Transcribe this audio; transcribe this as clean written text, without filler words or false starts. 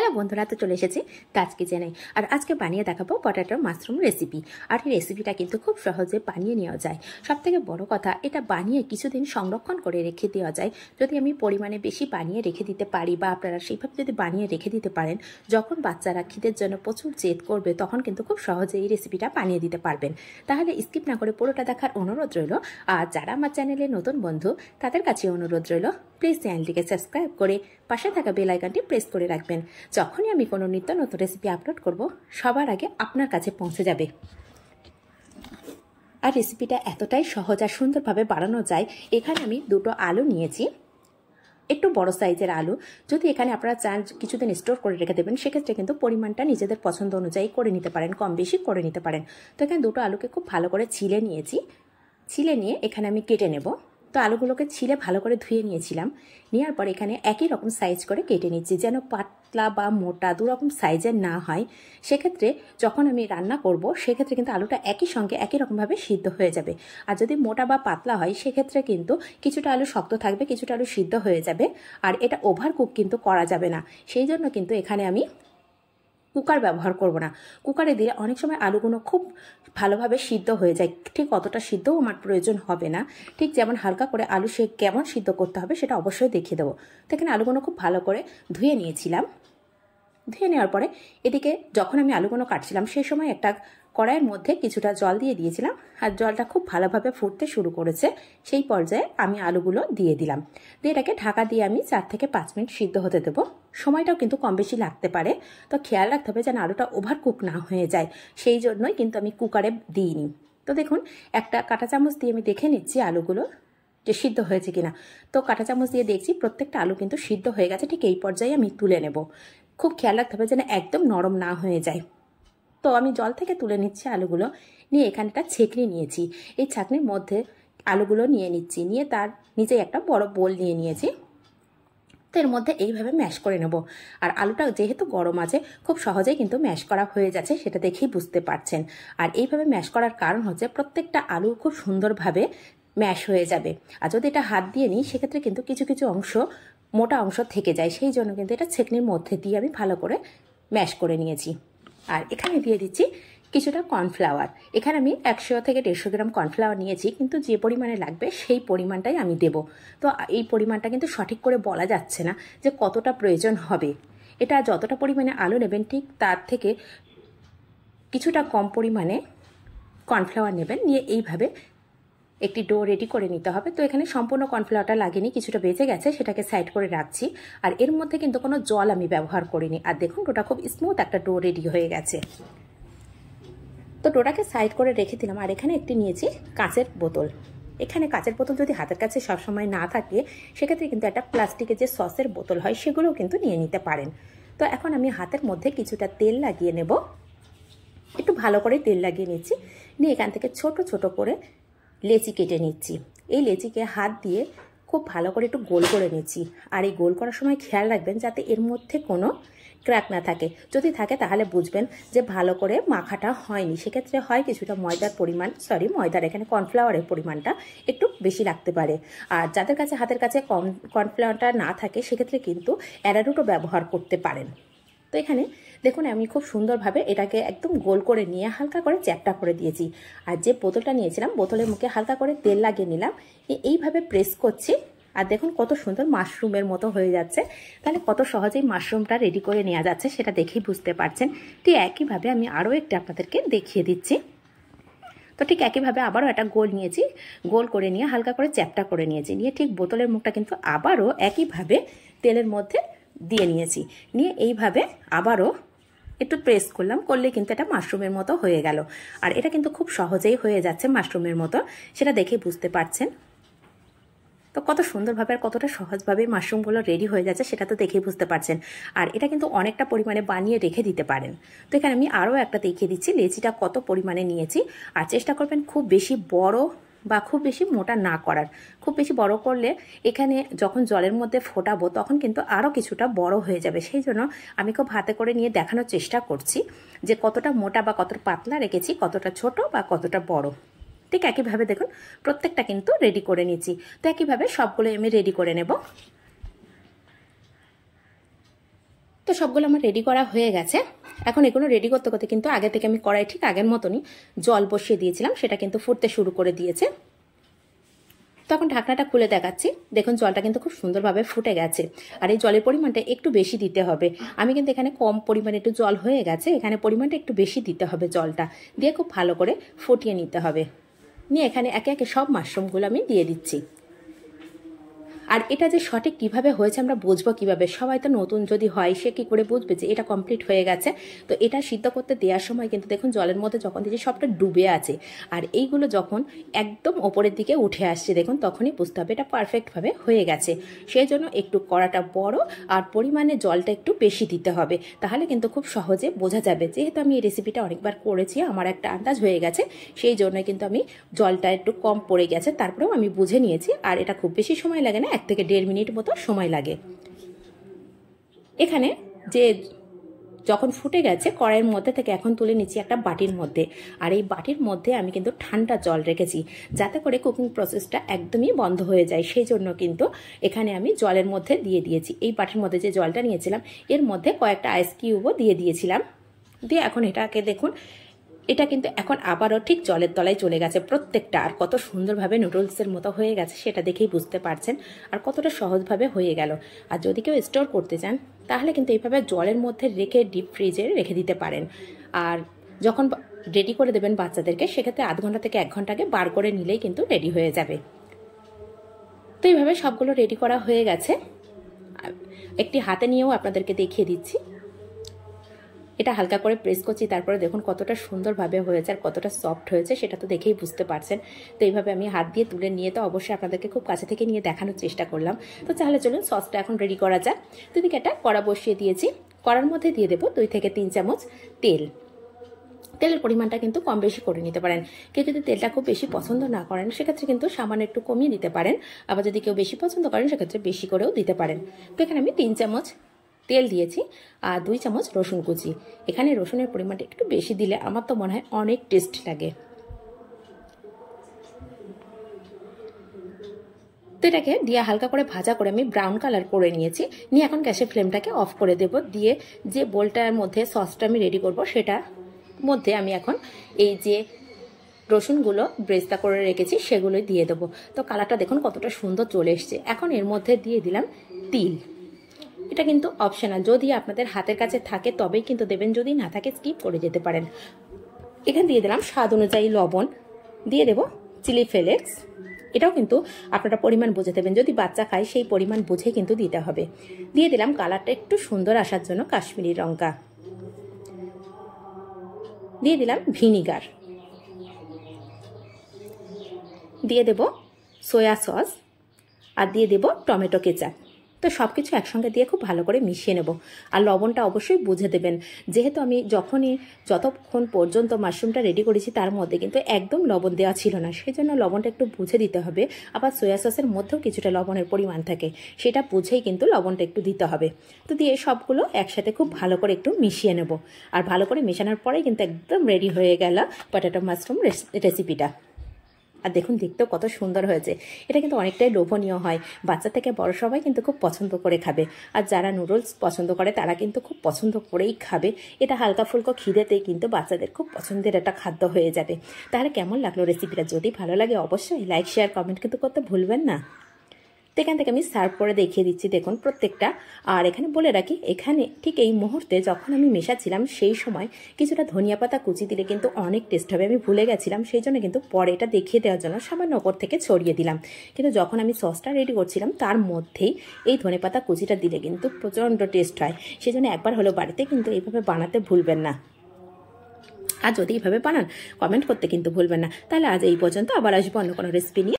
হ্যাঁ বন্ধুরা, তো চলে এসেছি তাজ কিচেনে। আর আজকে বানিয়ে দেখাবো পটেটো মাশরুম রেসিপি। আর এই রেসিপিটা কিন্তু খুব সহজে বানিয়ে নেওয়া যায়। সবথেকে বড় কথা, এটা বানিয়ে কিছুদিন সংরক্ষণ করে রেখে দেওয়া যায়। যদি আমি পরিমাণে বেশি বানিয়ে রেখে দিতে পারি বা আপনারা সেইভাবে যদি বানিয়ে রেখে দিতে পারেন, যখন বাচ্চারা খিদের জন্য প্রচুর জেদ করবে তখন কিন্তু খুব সহজে এই রেসিপিটা বানিয়ে দিতে পারবেন। তাহলে স্কিপ না করে পুরোটা দেখার অনুরোধ রইল। আর যারা আমার চ্যানেলে নতুন বন্ধু, তাদের কাছে অনুরোধ রইল প্লিজ চ্যানেলটিকে সাবস্ক্রাইব করে পাশে থাকা বেল আইকনটি প্রেস করে রাখবেন। যখনই আমি কোনো নিত্য নতুন রেসিপি আপলোড করব, সবার আগে আপনার কাছে পৌঁছে যাবে। আর রেসিপিটা এতটাই সহজ আর সুন্দরভাবে বানানো যায়। এখানে আমি দুটো আলু নিয়েছি, একটু বড় সাইজের আলু। যদি এখানে আপনারা চান কিছুদিন স্টোর করে রেখে দেবেন, সেক্ষেত্রে কিন্তু পরিমাণটা নিজেদের পছন্দ অনুযায়ী করে নিতে পারেন, কম বেশি করে নিতে পারেন। তো এখানে দুটো আলুকে খুব ভালো করে ছিলে নিয়েছি। ছিলে নিয়ে এখানে আমি কেটে নেব। তো আলুগুলোকে ছিলে ভালো করে ধুয়ে নিয়েছিলাম। নেওয়ার পর এখানে একই রকম সাইজ করে কেটে নিচ্ছি, যেন পাতলা বা মোটা দুরকম সাইজের না হয়। সেক্ষেত্রে যখন আমি রান্না করব, সেক্ষেত্রে কিন্তু আলুটা একই সঙ্গে একই রকমভাবে সিদ্ধ হয়ে যাবে। আর যদি মোটা বা পাতলা হয়, সেক্ষেত্রে কিন্তু কিছুটা আলু শক্ত থাকবে, কিছুটা আলু সিদ্ধ হয়ে যাবে। আর এটা ওভার কুক কিন্তু করা যাবে না। সেই জন্য কিন্তু এখানে আমি কুকার ব্যবহার করব না। কুকারে দিলে অনেক সময় আলুগুলো খুব ভালোভাবে সিদ্ধ হয়ে যায়, ঠিক অতটা সিদ্ধও আমার প্রয়োজন হবে না। ঠিক যেমন হালকা করে আলু সে কেমন সিদ্ধ করতে হবে সেটা অবশ্যই দেখিয়ে দেবো। তো এখানে আলুগুলো খুব ভালো করে ধুয়ে নিয়েছিলাম। ধুয়ে নেওয়ার পরে এদিকে যখন আমি আলুগুলো কাটছিলাম, সেই সময় একটা কড়াইয়ের মধ্যে কিছুটা জল দিয়ে দিয়েছিলাম। আর জলটা খুব ভালোভাবে ফুটতে শুরু করেছে। সেই পর্যায়ে আমি আলুগুলো দিয়ে দিলাম। দিয়ে এটাকে ঢাকা দিয়ে আমি 4 থেকে 5 মিনিট সিদ্ধ হতে দেবো। সময়টাও কিন্তু কম বেশি লাগতে পারে। তো খেয়াল রাখতে হবে যেন আলুটা ওভার কুক না হয়ে যায়। সেই জন্যই কিন্তু আমি কুকারে দিইনি। তো দেখুন, একটা কাঁটা চামচ দিয়ে আমি দেখে নিচ্ছি আলুগুলো যে সিদ্ধ হয়েছে কিনা। তো কাঁটা চামচ দিয়ে দেখছি প্রত্যেকটা আলু কিন্তু সিদ্ধ হয়ে গেছে। ঠিক এই পর্যায়ে আমি তুলে নেব। খুব খেয়াল রাখতে হবে যেন একদম নরম না হয়ে যায়। তো আমি জল থেকে তুলে নিচ্ছি আলুগুলো। নিয়ে এখানটা ছেঁকনি নিয়েছি। এই ছাঁকনির মধ্যে আলুগুলো নিয়ে নিচ্ছি। নিয়ে তার নিচে একটা বড় বোল নিয়ে নিয়েছি। তো এর মধ্যে এইভাবে ম্যাশ করে নেব। আর আলুটা যেহেতু গরম আছে, খুব সহজেই কিন্তু ম্যাশ করা হয়ে যাচ্ছে, সেটা দেখেই বুঝতে পারছেন। আর এইভাবে ম্যাশ করার কারণ হচ্ছে প্রত্যেকটা আলু খুব সুন্দরভাবে ম্যাশ হয়ে যাবে। আর যদি এটা হাত দিয়ে নিই, সেক্ষেত্রে কিন্তু কিছু কিছু অংশ মোটা অংশ থেকে যায়। সেই জন্য কিন্তু এটা ছেঁকনির মধ্যে দিয়ে আমি ভালো করে ম্যাশ করে নিয়েছি। আর এখানে দিয়ে দিচ্ছি কিছুটা কর্নফ্লাওয়ার। এখানে আমি 100 থেকে 150 গ্রাম কর্নফ্লাওয়ার নিয়েছি, কিন্তু যে পরিমাণে লাগবে সেই পরিমাণটাই আমি দেব। তো এই পরিমাণটা কিন্তু সঠিক করে বলা যাচ্ছে না যে কতটা প্রয়োজন হবে। এটা যতটা পরিমাণে আলু নেবেন, ঠিক তার থেকে কিছুটা কম পরিমাণে কর্নফ্লাওয়ার নেবেন। নিয়ে এইভাবে একটি ডো রেডি করে নিতে হবে। তো এখানে সম্পূর্ণ কর্নফ্লাওয়ারটা লাগেনি, কিছুটা বেঁচে গেছে, সেটাকে সাইড করে রাখছি। আর এর মধ্যে কিন্তু কোনো জল আমি ব্যবহার করিনি। আর দেখুন, ডোটা খুব স্মুথ একটা ডো রেডি হয়ে গেছে। তো ডোটাকে সাইড করে রেখে দিলাম। আর এখানে একটি নিয়েছি কাঁচের বোতল। এখানে কাঁচের বোতল যদি হাতের কাছে সবসময় না থাকে, সেক্ষেত্রে কিন্তু একটা প্লাস্টিকের যে সসের বোতল হয়, সেগুলোও কিন্তু নিয়ে নিতে পারেন। তো এখন আমি হাতের মধ্যে কিছুটা তেল লাগিয়ে নেব। একটু ভালো করে তেল লাগিয়ে নিচ্ছি। নিয়ে এখান থেকে ছোট ছোট করে লেচি কেটে নিচ্ছি। এই লেচিকে হাত দিয়ে খুব ভালো করে একটু গোল করে নিচ্ছি। আর এই গোল করার সময় খেয়াল রাখবেন যাতে এর মধ্যে কোনো ক্র্যাক না থাকে। যদি থাকে তাহলে বুঝবেন যে ভালো করে মাখাটা হয়নি। সেক্ষেত্রে হয় কিছুটা ময়দার পরিমাণ, ময়দার এখানে কর্নফ্লাওয়ারের পরিমাণটা একটু বেশি লাগতে পারে। আর যাদের কাছে হাতের কাছে কর্নফ্লাওয়ারটা না থাকে, সেক্ষেত্রে কিন্তু অ্যারারুটও ব্যবহার করতে পারেন। তো এখানে দেখুন, আমি খুব সুন্দরভাবে এটাকে একদম গোল করে নিয়ে হালকা করে চ্যাপটা করে দিয়েছি। আর যে বোতলটা নিয়েছিলাম, বোতলের মুখে হালকা করে তেল লাগিয়ে নিলাম। এইভাবে প্রেস করছি। আর দেখুন কত সুন্দর মাশরুমের মতো হয়ে যাচ্ছে। তাহলে কত সহজেই মাশরুমটা রেডি করে নেওয়া যাচ্ছে, সেটা দেখেই বুঝতে পারছেন। ঠিক একইভাবে আমি আরও একটি আপনাদেরকে দেখিয়ে দিচ্ছি। তো ঠিক একইভাবে আবারও একটা গোল নিয়েছি। গোল করে নিয়ে হালকা করে চ্যাপটা করে নিয়েছি। নিয়ে ঠিক বোতলের মুখটা কিন্তু আবারও একইভাবে তেলের মধ্যে দিয়ে নিয়েছি। নিয়ে এইভাবে আবারও একটু প্রেস করলাম, করলে কিন্তু এটা মাশরুমের মতো হয়ে গেল। আর এটা কিন্তু খুব সহজেই হয়ে যাচ্ছে মাশরুমের মতো, সেটা দেখে বুঝতে পারছেন। তো কত সুন্দরভাবে আর কতটা সহজভাবে মাশরুমগুলো রেডি হয়ে যাচ্ছে, সেটা তো দেখেই বুঝতে পারছেন। আর এটা কিন্তু অনেকটা পরিমাণে বানিয়ে রেখে দিতে পারেন। তো এখানে আমি আরও একটা দেখিয়ে দিচ্ছি লেচিটা কত পরিমাণে নিয়েছি। আর চেষ্টা করবেন খুব বেশি বড় বা খুব বেশি মোটা না করার। খুব বেশি বড় করলে এখানে যখন জলের মধ্যে ফোটাবো, তখন কিন্তু আরও কিছুটা বড় হয়ে যাবে। সেই জন্য আমি খুব হাতে করে নিয়ে দেখানোর চেষ্টা করছি যে কতটা মোটা বা কতটা পাতলা রেখেছি, কতটা ছোট বা কতটা বড়। ঠিক একইভাবে দেখুন প্রত্যেকটা কিন্তু রেডি করে নিচ্ছি। তো একইভাবে সবগুলো আমি রেডি করে নেব। তো সবগুলো আমার রেডি করা হয়ে গেছে। এখন এগুলো রেডি করতে করতে কিন্তু আগে থেকে আমি কড়াই ঠিক আগের মতনই জল বসিয়ে দিয়েছিলাম, সেটা কিন্তু ফুটতে শুরু করে দিয়েছে। তখন ঢাকনাটা খুলে দেখাচ্ছি, দেখুন জলটা কিন্তু খুব সুন্দরভাবে ফুটে গেছে। আর এই জলের পরিমাণটা একটু বেশি দিতে হবে। আমি কিন্তু এখানে কম পরিমাণে একটু জল হয়ে গেছে, এখানে পরিমাণটা একটু বেশি দিতে হবে। জলটা দিয়ে খুব ভালো করে ফুটিয়ে নিতে হবে। নিয়ে এখানে একে একে সব মাশরুমগুলো আমি দিয়ে দিচ্ছি। আর এটা যে সঠিক কিভাবে হয়েছে আমরা বুঝবো কিভাবে? সবাই তো নতুন যদি হয় সে কি করে বুঝবে যে এটা কমপ্লিট হয়ে গেছে? তো এটা সিদ্ধ করতে দেওয়ার সময় কিন্তু দেখুন জলের মধ্যে যখন দিয়েছি সবটা ডুবে আছে, আর এইগুলো যখন একদম ওপরের দিকে উঠে আসছে দেখুন, তখনই বুঝতে হবে এটা পারফেক্টভাবে হয়ে গেছে। সেই জন্য একটু কড়াটা বড় আর পরিমাণে জলটা একটু বেশি দিতে হবে, তাহলে কিন্তু খুব সহজে বোঝা যাবে। যেহেতু আমি এই রেসিপিটা অনেকবার করেছি, আমার একটা আন্দাজ হয়ে গেছে, সেই জন্য কিন্তু আমি জলটা একটু কম পড়ে গেছে, তারপরেও আমি বুঝে নিয়েছি। আর এটা খুব বেশি সময় লাগে না, 1 থেকে 1.5 মিনিট মতো সময় লাগে। এখানে যে যখন ফুটে গেছে কড়াইয়ের মধ্যে থেকে এখন তুলে নিচ্ছি একটা বাটির মধ্যে। আর এই বাটির মধ্যে আমি কিন্তু ঠান্ডা জল রেখেছি, যাতে করে কুকিং প্রসেসটা একদমই বন্ধ হয়ে যায়। সেই জন্য কিন্তু এখানে আমি জলের মধ্যে দিয়ে দিয়েছি। এই বাটির মধ্যে যে জলটা নিয়েছিলাম এর মধ্যে কয়েকটা আইস কিউবও দিয়ে দিয়েছিলাম। দিয়ে এখন এটাকে দেখুন, এটা কিন্তু এখন আবারও ঠিক জলের তলায় চলে গেছে প্রত্যেকটা। আর কত সুন্দরভাবে নুডলসের মতো হয়ে গেছে সেটা দেখেই বুঝতে পারছেন, আর কতটা সহজভাবে হয়ে গেল। আর যদি কেউ স্টোর করতে চান তাহলে কিন্তু এইভাবে জলের মধ্যে রেখে ডিপ ফ্রিজে রেখে দিতে পারেন। আর যখন রেডি করে দেবেন বাচ্চাদেরকে, সেক্ষেত্রে আধ ঘন্টা থেকে 1 ঘন্টা আগে বার করে নিলেই কিন্তু রেডি হয়ে যাবে। তো এইভাবে সবগুলো রেডি করা হয়ে গেছে। একটি হাতে নিয়েও আপনাদেরকে দেখিয়ে দিচ্ছি। এটা হালকা করে প্রেস করছি, তারপরে দেখুন কতটা সুন্দরভাবে হয়েছে আর কতটা সফট হয়েছে সেটা তো দেখেই বুঝতে পারছেন। তো এইভাবে আমি হাত দিয়ে তুলে নিয়ে তো অবশ্যই আপনাদেরকে খুব কাছে থেকে নিয়ে দেখানোর চেষ্টা করলাম। তো তাহলে চলুন সসটা এখন রেডি করা যাক। তো এদিকে একটা কড়া বসিয়ে দিয়েছি, কড়ার মধ্যে দিয়ে দেবো 2 থেকে 3 চামচ তেল। তেলের পরিমাণটা কিন্তু কম বেশি করে নিতে পারেন। কেউ যদি তেলটা খুব বেশি পছন্দ না করেন সেক্ষেত্রে কিন্তু সামান্য একটু কমিয়ে দিতে পারেন, আবার যদি কেউ বেশি পছন্দ করেন সেক্ষেত্রে বেশি করেও দিতে পারেন। তো এখানে আমি 3 চামচ তেল দিয়েছি আর 2 চামচ রসুন কুচি। এখানে রসুনের পরিমাণটা একটু বেশি দিলে আমার তো মনে হয় অনেক টেস্ট লাগে। তো এটাকে দিয়ে হালকা করে ভাজা করে আমি ব্রাউন কালার করে নিয়েছি। নিয়ে এখন গ্যাসের ফ্লেমটাকে অফ করে দেব। দিয়ে যে বোলটার মধ্যে সসটা আমি রেডি করব সেটার মধ্যে আমি এখন এই যে রসুনগুলো ব্রেস্তা করে রেখেছি সেগুলোই দিয়ে দেবো। তো কালারটা দেখুন কতটা সুন্দর চলে এসছে। এখন এর মধ্যে দিয়ে দিলাম তিল। এটা কিন্তু অপশনাল, যদি আপনাদের হাতের কাছে থাকে তবেই কিন্তু দেবেন, যদি না থাকে স্কিপ করে যেতে পারেন। এখানে দিয়ে দিলাম স্বাদ অনুযায়ী লবণ, দিয়ে দেব চিলি ফ্লেক্স। এটাও কিন্তু আপনারা পরিমাণ বুঝে দেবেন, যদি বাচ্চা খায় সেই পরিমাণ বুঝে কিন্তু দিতে হবে। দিয়ে দিলাম কালারটা একটু সুন্দর আসার জন্য কাশ্মীরি লঙ্কা, দিয়ে দিলাম ভিনিগার, দিয়ে দেব সয়া সস, আর দিয়ে দেব টমেটো কেচাপ। তো সব কিছু একসঙ্গে দিয়ে খুব ভালো করে মিশিয়ে নেব। আর লবণটা অবশ্যই বুঝে দেবেন, যেহেতু আমি যতক্ষণ পর্যন্ত মাশরুমটা রেডি করেছি তার মধ্যে কিন্তু একদম লবণ দেওয়া ছিল না, সেই জন্য লবণটা একটু বুঝে দিতে হবে। আবার সয়া সসের মধ্যেও কিছুটা লবণের পরিমাণ থাকে, সেটা বুঝেই কিন্তু লবণটা একটু দিতে হবে। তো দিয়ে সবগুলো একসাথে খুব ভালো করে একটু মিশিয়ে নেব। আর ভালো করে মেশানোর পরেই কিন্তু একদম রেডি হয়ে গেল পটেটো মাশরুম রেসিপিটা। আর দেখুন দেখতেও কত সুন্দর হয়েছে। এটা কিন্তু অনেকটাই লোভনীয় হয়, বাচ্চা থেকে বড় সবাই কিন্তু খুব পছন্দ করে খাবে। আর যারা নুডলস পছন্দ করে তারা কিন্তু খুব পছন্দ করেই খাবে। এটা হালকা ফুলকো খিদেতেই কিন্তু বাচ্চাদের খুব পছন্দের একটা খাদ্য হয়ে যাবে। তাহলে কেমন লাগলো রেসিপিটা? যদি ভালো লাগে অবশ্যই লাইক শেয়ার কমেন্ট কিন্তু করতে ভুলবেন না। তো এখান থেকে আমি সার্ভ করে দেখিয়ে দিচ্ছি দেখুন প্রত্যেকটা। আর এখানে বলে রাখি, এখানে ঠিক এই মুহূর্তে যখন আমি মেশাচ্ছিলাম সেই সময় কিছুটা ধনিয়া পাতা কুচি দিলে কিন্তু অনেক টেস্ট হবে। আমি ভুলে গেছিলাম, সেই জন্য কিন্তু পরে এটা দেখিয়ে দেওয়ার জন্য সামান্য ওপর থেকে ছড়িয়ে দিলাম। কিন্তু যখন আমি সসটা রেডি করছিলাম তার মধ্যেই এই ধনিয়া পাতা কুচিটা দিলে কিন্তু প্রচণ্ড টেস্ট হয়। সেই জন্য একবার হলো বাড়িতে কিন্তু এইভাবে বানাতে ভুলবেন না। আর যদি এইভাবে বানান কমেন্ট করতে কিন্তু ভুলবেন না। তাহলে আজ এই পর্যন্ত, আবার আসবো অন্য কোনো রেসিপি নিয়ে।